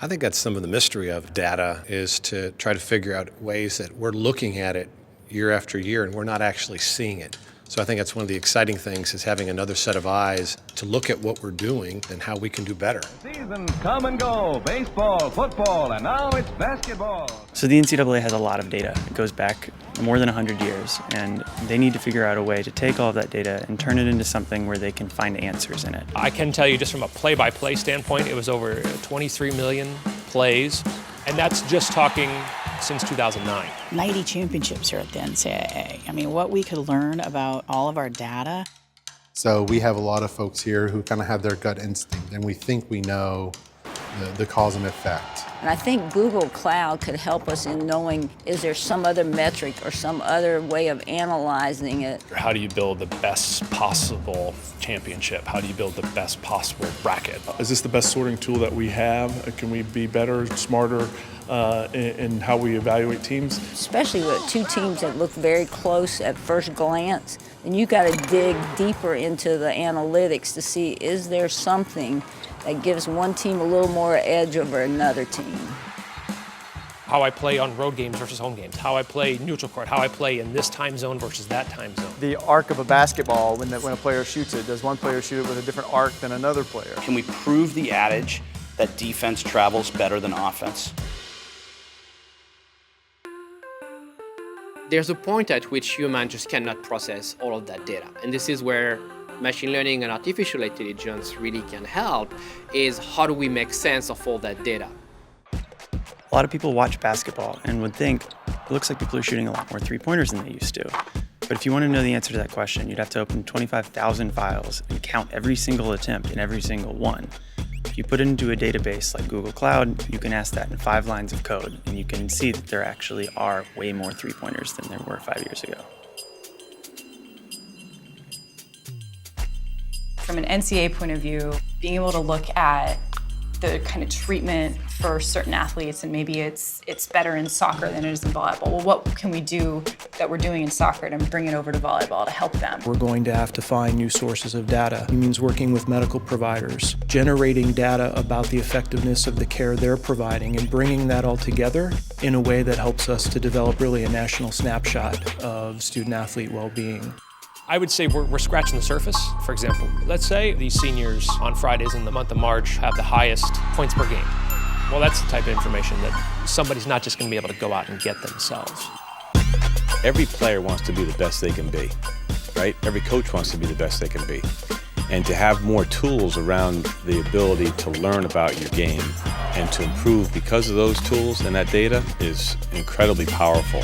I think that's some of the mystery of data, is to try to figure out ways that we're looking at it year after year and we're not actually seeing it. So I think that's one of the exciting things, is having another set of eyes to look at what we're doing and how we can do better. Seasons come and go, baseball, football, and now it's basketball. So the NCAA has a lot of data. It goes back more than 100 years, and they need to figure out a way to take all of that data and turn it into something where they can find answers in it. I can tell you, just from a play-by-play standpoint, it was over 23 million plays, and that's just talking since 2009. 90 championships here at the NCAA. I mean, what we could learn about all of our data. So we have a lot of folks here who kind of have their gut instinct, and we think we know the cause and effect. And I think Google Cloud could help us in knowing, is there some other metric or some other way of analyzing it? How do you build the best possible championship? How do you build the best possible bracket? Is this the best sorting tool that we have? Can we be better, smarter in how we evaluate teams? Especially with two teams that look very close at first glance, and you got to dig deeper into the analytics to see, is there something that gives one team a little more edge over another team. How I play on road games versus home games, how I play neutral court, how I play in this time zone versus that time zone. The arc of a basketball, when a player shoots it, does one player shoot it with a different arc than another player? Can we prove the adage that defense travels better than offense? There's a point at which humans just cannot process all of that data. And this is where machine learning and artificial intelligence really can help, is how do we make sense of all that data? A lot of people watch basketball and would think, it looks like people are shooting a lot more three-pointers than they used to. But if you want to know the answer to that question, you'd have to open 25,000 files and count every single attempt in every single one. If you put it into a database like Google Cloud, you can ask that in 5 lines of code, and you can see that there actually are way more three-pointers than there were 5 years ago. From an NCAA point of view, being able to look at the kind of treatment for certain athletes, and maybe it's better in soccer than it is in volleyball. Well, what can we do that we're doing in soccer to bring it over to volleyball to help them? We're going to have to find new sources of data. It means working with medical providers, generating data about the effectiveness of the care they're providing, and bringing that all together in a way that helps us to develop really a national snapshot of student-athlete well-being. I would say we're scratching the surface. For example, let's say these seniors on Fridays in the month of March have the highest points per game. Well, that's the type of information that somebody's not just going to be able to go out and get themselves. Every player wants to be the best they can be, right? Every coach wants to be the best they can be. And to have more tools around the ability to learn about your game and to improve because of those tools and that data is incredibly powerful.